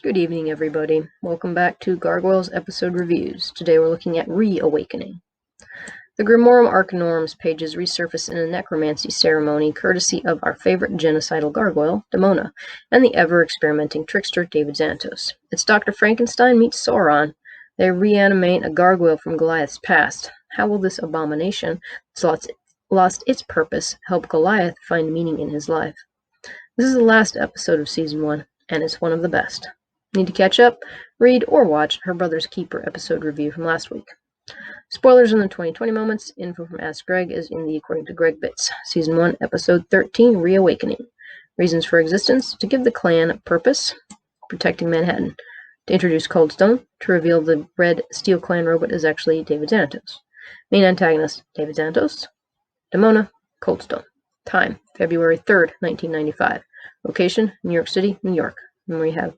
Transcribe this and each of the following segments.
Good evening, everybody. Welcome back to Gargoyles episode reviews. Today we're looking at Reawakening. The Grimorum Arcanorum's pages resurface in a necromancy ceremony courtesy of our favorite genocidal gargoyle, Demona, and the ever-experimenting trickster, David Xanatos. It's Dr. Frankenstein meets Sauron. They reanimate a gargoyle from Goliath's past. How will this abomination that's lost its purpose help Goliath find meaning in his life? This is the last episode of Season 1, and it's one of the best. Need to catch up, read, or watch Her Brother's Keeper episode review from last week. Spoilers in the 2020 moments. Info from Ask Greg is in the According to Greg bits. Season 1, Episode 13, Reawakening. Reasons for existence: to give the clan purpose, protecting Manhattan. To introduce Coldstone, to reveal the red Steel Clan robot is actually David Xanatos. Main antagonist, David Xanatos. Demona, Coldstone. Time, February 3rd, 1995. Location, New York City, New York. And we have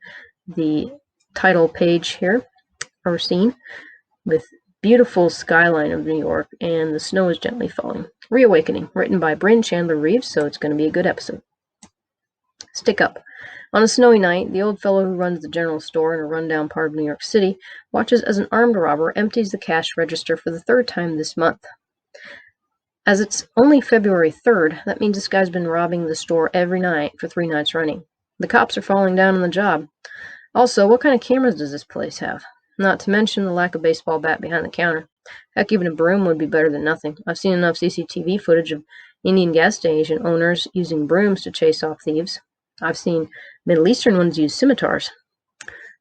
the title page here, our scene, with beautiful skyline of New York, and the snow is gently falling. Reawakening, written by Bryn Chandler Reeves, so it's going to be a good episode. Stick up. On a snowy night, the old fellow who runs the general store in a rundown part of New York City watches as an armed robber empties the cash register for the third time this month. As it's only February 3rd, that means this guy's been robbing the store every night for 3 nights running. The cops are falling down on the job. Also, what kind of cameras does this place have? Not to mention the lack of baseball bat behind the counter. Heck, even a broom would be better than nothing. I've seen enough CCTV footage of Indian gas station owners using brooms to chase off thieves. I've seen Middle Eastern ones use scimitars.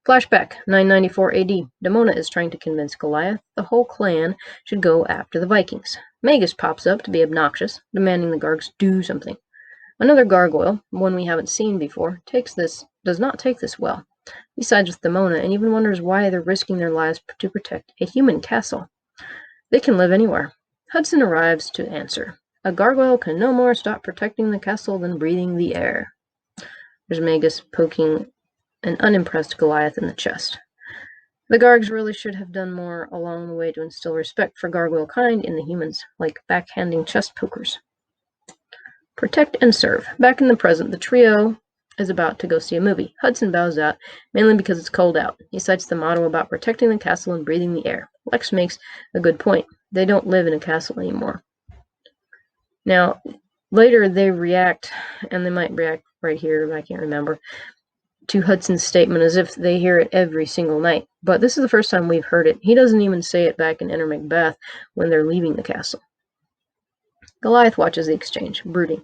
Flashback, 994 AD. Demona is trying to convince Goliath the whole clan should go after the Vikings. Magus pops up to be obnoxious, demanding the Gargs do something. Another gargoyle, one we haven't seen before, does not take this well. He sides with Demona and even wonders why they're risking their lives to protect a human castle. They can live anywhere. Hudson arrives to answer. A gargoyle can no more stop protecting the castle than breathing the air. There's Magus poking an unimpressed Goliath in the chest. The Gargs really should have done more along the way to instill respect for gargoyle kind in the humans, like backhanding chest pokers. Protect and serve. Back in the present, the trio is about to go see a movie. Hudson bows out, mainly because it's cold out. He cites the motto about protecting the castle and breathing the air. Lex makes a good point. They don't live in a castle anymore. Now, later they react, and they might react right here, I can't remember, to Hudson's statement as if they hear it every single night. But this is the first time we've heard it. He doesn't even say it back in Enter Macbeth when they're leaving the castle. Goliath watches the exchange, brooding.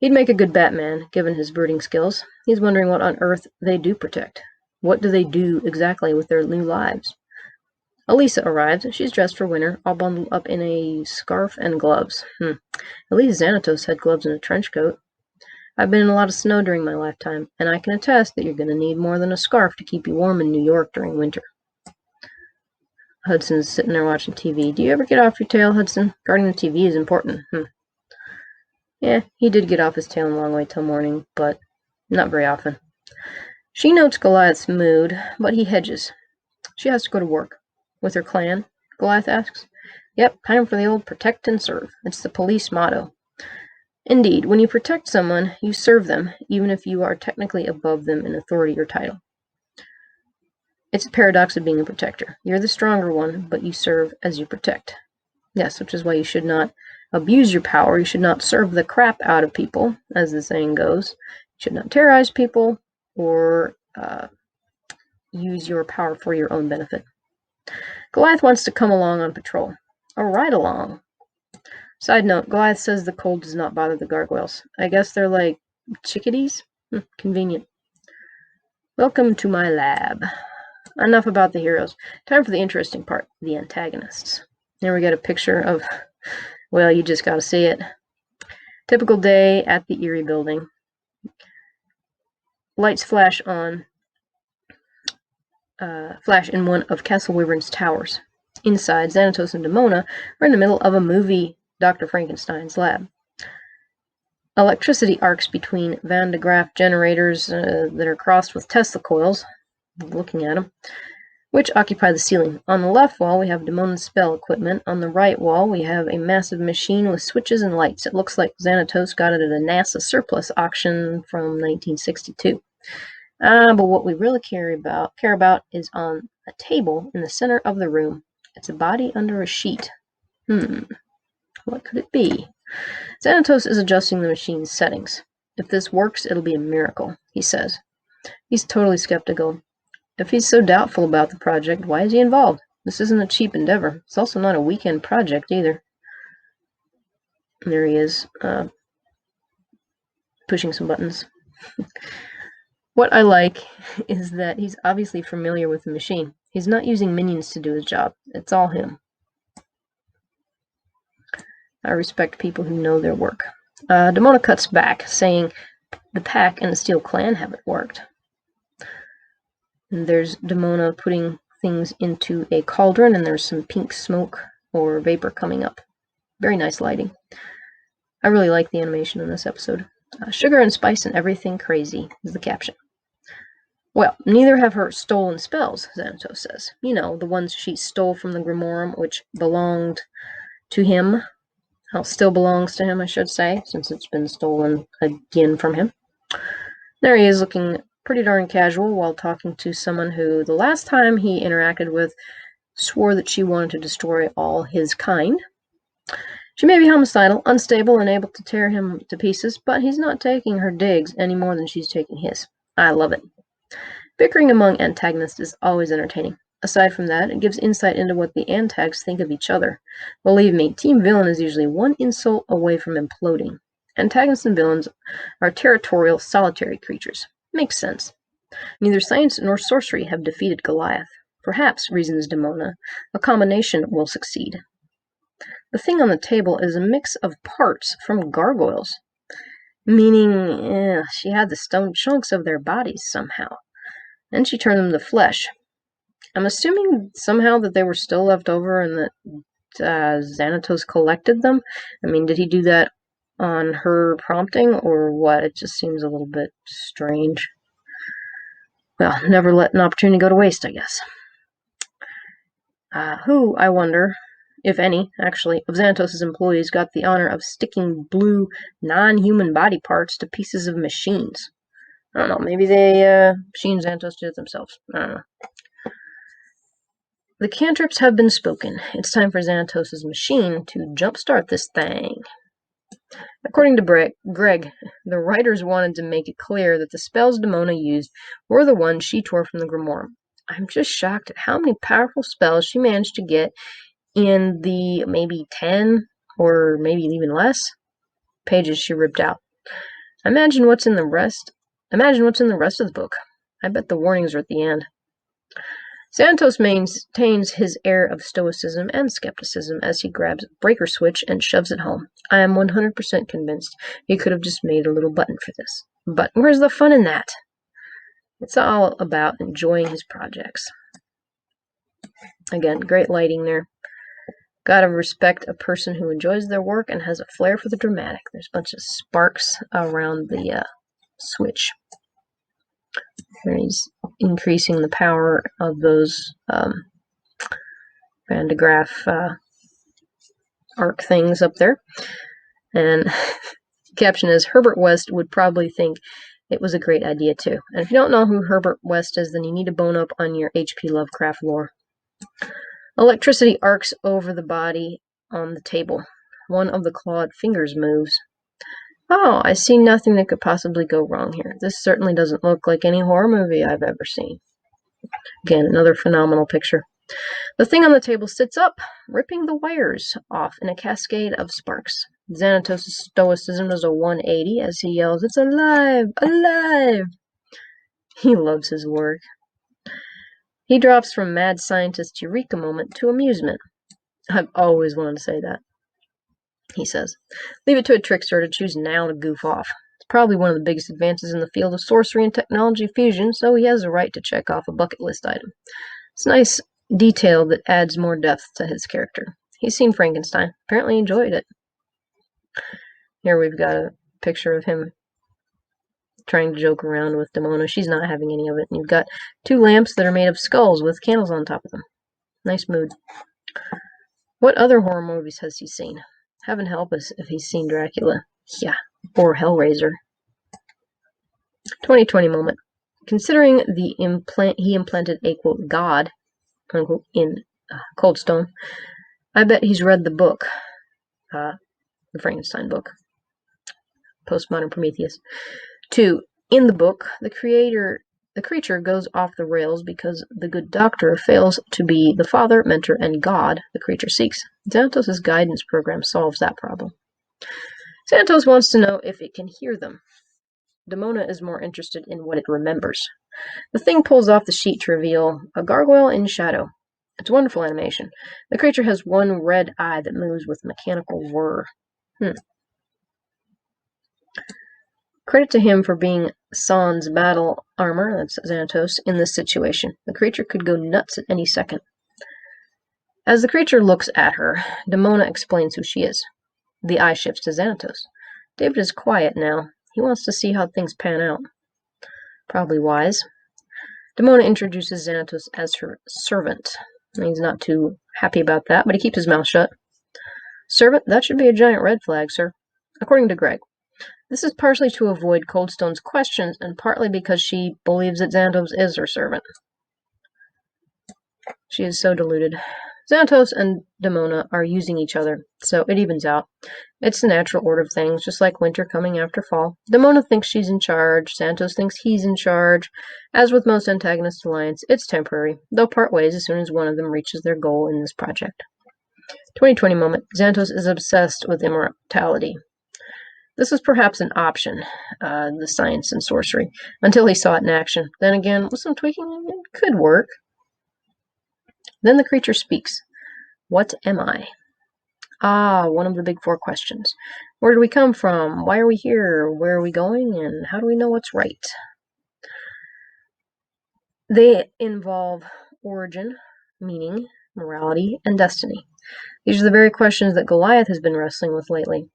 He'd make a good Batman, given his brooding skills. He's wondering what on earth they do protect. What do they do exactly with their new lives? Elisa arrives. She's dressed for winter, all bundled up in a scarf and gloves. At least Xanatos had gloves and a trench coat. I've been in a lot of snow during my lifetime, and I can attest that you're going to need more than a scarf to keep you warm in New York during winter. Hudson's sitting there watching TV. Do you ever get off your tail, Hudson? Guarding the TV is important. Yeah, he did get off his tail and long way till morning, but not very often. She notes Goliath's mood, but he hedges. She has to go to work. With her clan? Goliath asks. Yep, time for the old protect and serve. It's the police motto. Indeed, when you protect someone, you serve them, even if you are technically above them in authority or title. It's a paradox of being a protector. You're the stronger one, but you serve as you protect. Yes, which is why you should not abuse your power. You should not serve the crap out of people, as the saying goes. You should not terrorize people or use your power for your own benefit. Goliath wants to come along on patrol. A ride along. Side note, Goliath says the cold does not bother the gargoyles. I guess they're like chickadees? Convenient. Welcome to my lab. Enough about the heroes. Time for the interesting part, the antagonists. Here we get a picture of, well, you just gotta see it. Typical day at the Erie building. Lights flash in one of Castle Wyvern's towers. Inside, Xanatos and Demona are in the middle of a movie, Dr. Frankenstein's lab. Electricity arcs between Van de Graaff generators that are crossed with Tesla coils, looking at them, which occupy the ceiling. On the left wall, we have Demona's spell equipment. On the right wall, we have a massive machine with switches and lights. It looks like Xanatos got it at a NASA surplus auction from 1962. But what we really care about is on a table in the center of the room. It's a body under a sheet. What could it be? Xanatos is adjusting the machine's settings. If this works, it'll be a miracle, he says. He's totally skeptical. If he's so doubtful about the project, why is he involved? This isn't a cheap endeavor. It's also not a weekend project either. And there he is, pushing some buttons. What I like is that he's obviously familiar with the machine. He's not using minions to do his job. It's all him. I respect people who know their work. Demona cuts back, saying the Pack and the Steel Clan haven't worked. And there's Demona putting things into a cauldron, and there's some pink smoke or vapor coming up. Very nice lighting. I really like the animation in this episode. Sugar and spice and everything crazy is the caption. Well, neither have her stolen spells, Xanatos says. You know, the ones she stole from the Grimorum, which belonged to him. Well, still belongs to him, I should say, since it's been stolen again from him. There he is, looking pretty darn casual while talking to someone who, the last time he interacted with, swore that she wanted to destroy all his kind. She may be homicidal, unstable, and able to tear him to pieces, but he's not taking her digs any more than she's taking his. I love it. Bickering among antagonists is always entertaining. Aside from that, it gives insight into what the antags think of each other. Believe me, Team Villain is usually one insult away from imploding. Antagonists and villains are territorial, solitary creatures. Makes sense. Neither science nor sorcery have defeated Goliath. Perhaps, reasons Demona, a combination will succeed. The thing on the table is a mix of parts from gargoyles, meaning she had the stone chunks of their bodies somehow. Then she turned them to flesh. I'm assuming somehow that they were still left over and that Xanatos collected them. I mean, did he do that on her prompting or what? It just seems a little bit strange. Well, never let an opportunity go to waste, I guess. Who, I wonder, if any, actually, of Xanatos' employees got the honor of sticking blue, non-human body parts to pieces of machines? I don't know, maybe they, machine Xanatos did it themselves. I don't know. The cantrips have been spoken. It's time for Xanatos' machine to jumpstart this thing. According to Greg, the writers wanted to make it clear that the spells Demona used were the ones she tore from the Grimoire. I'm just shocked at how many powerful spells she managed to get in the maybe 10 or maybe even less pages she ripped out. Imagine what's in the rest of the book. I bet the warnings are at the end. Xanatos maintains his air of stoicism and skepticism as he grabs a breaker switch and shoves it home. I am 100% convinced he could have just made a little button for this. But where's the fun in that? It's all about enjoying his projects. Again, great lighting there. Gotta respect a person who enjoys their work and has a flair for the dramatic. There's a bunch of sparks around the switch. Here he's increasing the power of those pantograph arc things up there. And the caption is, Herbert West would probably think it was a great idea too. And if you don't know who Herbert West is, then you need to bone up on your H.P. Lovecraft lore. Electricity arcs over the body on the table. One of the clawed fingers moves. Oh, I see nothing that could possibly go wrong here. This certainly doesn't look like any horror movie I've ever seen. Again, another phenomenal picture. The thing on the table sits up, ripping the wires off in a cascade of sparks. Xanatos' stoicism is a 180 as he yells, "It's alive! Alive!" He loves his work. He drops from mad scientist eureka moment to amusement. I've always wanted to say that, he says. Leave it to a trickster to choose now to goof off. It's probably one of the biggest advances in the field of sorcery and technology fusion, so he has a right to check off a bucket list item. It's a nice detail that adds more depth to his character. He's seen Frankenstein. Apparently enjoyed it. Here we've got a picture of him trying to joke around with Demona. She's not having any of it. And you've got two lamps that are made of skulls with candles on top of them. Nice mood. What other horror movies has he seen? Heaven help us if he's seen Dracula. Yeah. Or Hellraiser. 2020 moment. Considering he implanted a, quote, god, unquote, in Coldstone, I bet he's read the book, the Frankenstein book, Postmodern Prometheus. 2. In the book, the creature goes off the rails because the good doctor fails to be the father, mentor, and god the creature seeks. Xanatos' guidance program solves that problem. Xanatos wants to know if it can hear them. Demona is more interested in what it remembers. The thing pulls off the sheet to reveal a gargoyle in shadow. It's wonderful animation. The creature has one red eye that moves with mechanical whir. Credit to him for being Sans battle armor, that's Xanatos, in this situation. The creature could go nuts at any second. As the creature looks at her, Demona explains who she is. The eye shifts to Xanatos. David is quiet now. He wants to see how things pan out. Probably wise. Demona introduces Xanatos as her servant. He's not too happy about that, but he keeps his mouth shut. Servant? That should be a giant red flag, sir. According to Greg. This is partially to avoid Coldstone's questions, and partly because she believes that Xanatos is her servant. She is so deluded. Xanatos and Demona are using each other, so it evens out. It's the natural order of things, just like winter coming after fall. Demona thinks she's in charge, Xanatos thinks he's in charge. As with most Antagonist alliance, it's temporary. They'll part ways as soon as one of them reaches their goal in this project. 2020 moment. Xanatos is obsessed with immortality. This was perhaps an option, the science and sorcery, until he saw it in action. Then again, with some tweaking, it could work. Then the creature speaks. What am I? One of the big 4 questions. Where do we come from? Why are we here? Where are we going? And how do we know what's right? They involve origin, meaning, morality, and destiny. These are the very questions that Goliath has been wrestling with lately.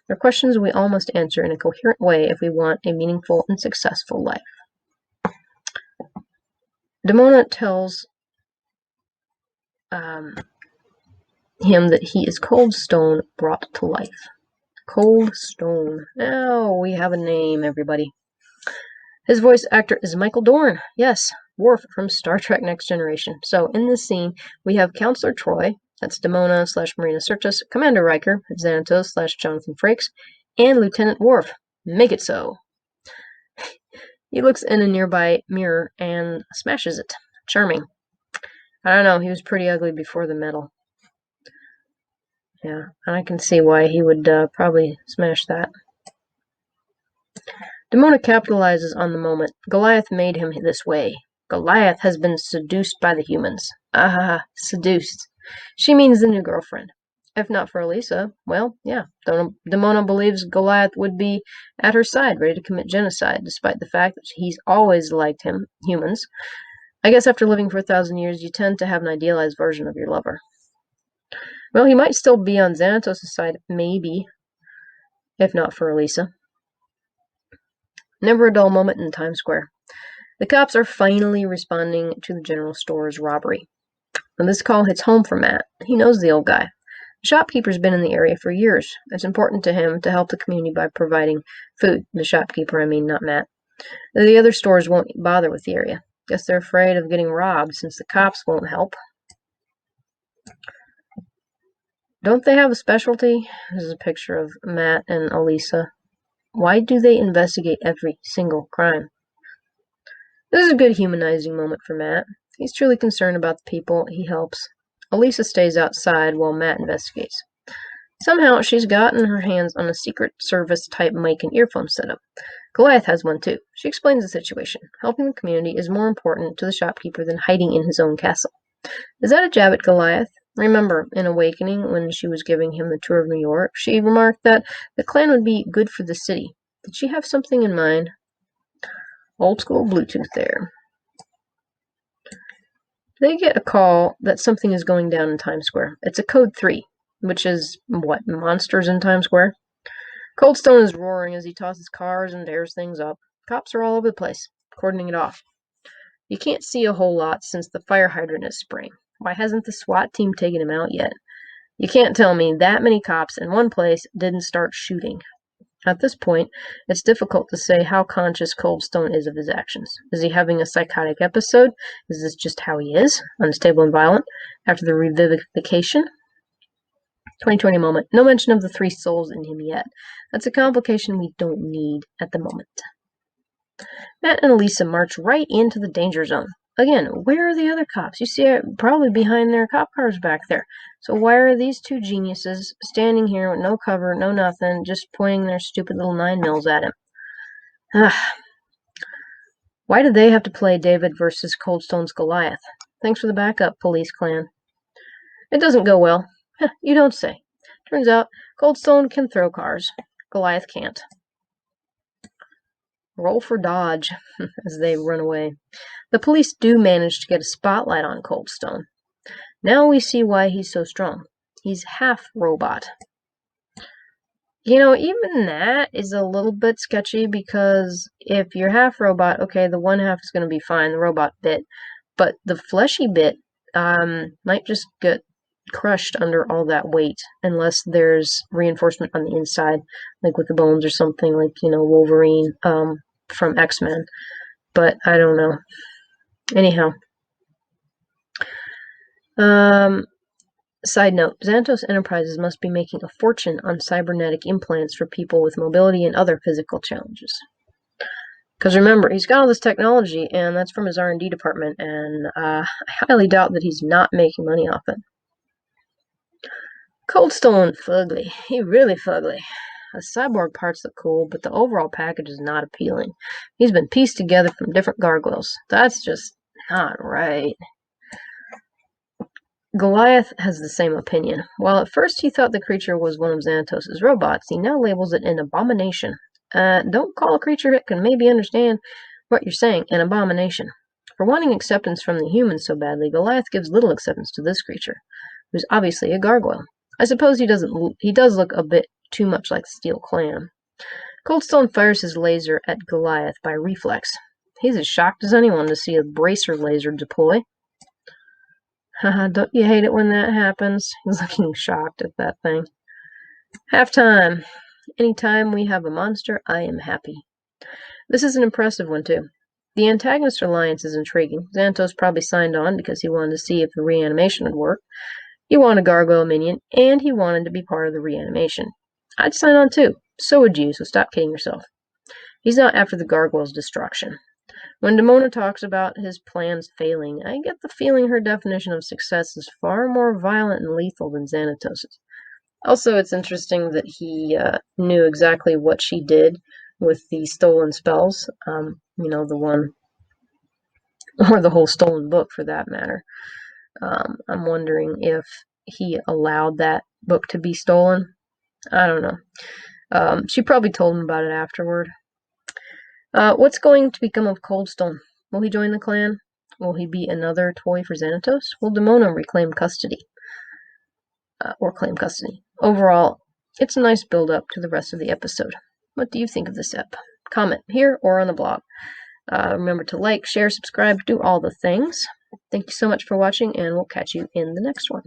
They're questions we all must answer in a coherent way if we want a meaningful and successful life. Demona tells him that he is Coldstone brought to life. Coldstone. Oh, we have a name, everybody. His voice actor is Michael Dorn. Yes, Worf from Star Trek Next Generation. So in this scene, we have Counselor Troy, that's Demona / Marina Sirtis, Commander Riker, Xanatos / Jonathan Frakes, and Lieutenant Worf. Make it so. He looks in a nearby mirror and smashes it. Charming. I don't know, he was pretty ugly before the medal. Yeah, and I can see why he would probably smash that. Demona capitalizes on the moment. Goliath made him this way. Goliath has been seduced by the humans. Seduced. She means the new girlfriend. If not for Elisa, well, yeah. Demona believes Goliath would be at her side, ready to commit genocide, despite the fact that he's always liked humans. I guess after living for 1,000 years, you tend to have an idealized version of your lover. Well, he might still be on Xanatos' side, maybe, if not for Elisa. Never a dull moment in Times Square. The cops are finally responding to the general store's robbery. When this call hits home for Matt, he knows the old guy. The shopkeeper's been in the area for years. It's important to him to help the community by providing food. The shopkeeper, I mean, not Matt. The other stores won't bother with the area. Guess they're afraid of getting robbed since the cops won't help. Don't they have a specialty? This is a picture of Matt and Elisa. Why do they investigate every single crime? This is a good humanizing moment for Matt. He's truly concerned about the people he helps. Elisa stays outside while Matt investigates. Somehow, she's gotten her hands on a Secret Service type mic and earphone setup. Goliath has one too. She explains the situation. Helping the community is more important to the shopkeeper than hiding in his own castle. Is that a jab at Goliath? Remember, in Awakening, when she was giving him the tour of New York, she remarked that the clan would be good for the city. Did she have something in mind? Old school Bluetooth there. They get a call that something is going down in Times Square. It's a code 3, which is, what, monsters in Times Square? Coldstone is roaring as he tosses cars and tears things up. Cops are all over the place, cordoning it off. You can't see a whole lot since the fire hydrant is spraying. Why hasn't the SWAT team taken him out yet? You can't tell me that many cops in one place didn't start shooting. At this point, it's difficult to say how conscious Coldstone is of his actions. Is he having a psychotic episode? Is this just how he is, unstable and violent, after the revivification? 2020 moment. No mention of the 3 souls in him yet. That's a complication we don't need at the moment. Matt and Elisa march right into the danger zone. Again, where are the other cops? You see it probably behind their cop cars back there. So why are these 2 geniuses standing here with no cover, no nothing, just pointing their stupid little 9mm at him? Why do they have to play David versus Coldstone's Goliath? Thanks for the backup, police clan. It doesn't go well. You don't say. Turns out, Coldstone can throw cars. Goliath can't. Roll for dodge as they run away. The police do manage to get a spotlight on Coldstone. Now we see why he's so strong. He's half robot. You know, even that is a little bit sketchy because if you're half robot, okay, the one half is going to be fine, the robot bit, but the fleshy bit might just get crushed under all that weight unless there's reinforcement on the inside, like with the bones or something, like, you know, Wolverine from X-Men. But I don't know. Anyhow. Side note, Xanatos Enterprises must be making a fortune on cybernetic implants for people with mobility and other physical challenges. Because remember, he's got all this technology, and that's from his R&D department, and I highly doubt that he's not making money off it. Coldstone, fugly. He really fugly. The cyborg parts look cool, but the overall package is not appealing. He's been pieced together from different gargoyles. That's just not right. Goliath has the same opinion. While at first he thought the creature was one of Xanatos' robots, he now labels it an abomination. Don't call a creature it can maybe understand what you're saying, an abomination. For wanting acceptance from the humans so badly, Goliath gives little acceptance to this creature, who's obviously a gargoyle. I suppose he does look a bit too much like the Steel Clan. Coldstone fires his laser at Goliath by reflex. He's as shocked as anyone to see a bracer laser deploy. Haha, don't you hate it when that happens? He's looking shocked at that thing. Halftime. Anytime we have a monster, I am happy. This is an impressive one, too. The Antagonist alliance is intriguing. Xanatos probably signed on because he wanted to see if the reanimation would work. He wanted a gargoyle minion, and he wanted to be part of the reanimation. I'd sign on too. So would you, so stop kidding yourself. He's not after the gargoyle's destruction. When Demona talks about his plans failing, I get the feeling her definition of success is far more violent and lethal than Xanatos's. Also, it's interesting that he knew exactly what she did with the stolen spells. You know, the one, or the whole stolen book for that matter. I'm wondering if he allowed that book to be stolen. I don't know. She probably told him about it afterward. What's going to become of Coldstone? Will he join the clan? Will he be another toy for Xanatos? Will Demona reclaim custody? Or claim custody? Overall, it's a nice build-up to the rest of the episode. What do you think of this ep? Comment here or on the blog. Remember to like, share, subscribe, do all the things. Thank you so much for watching, and we'll catch you in the next one.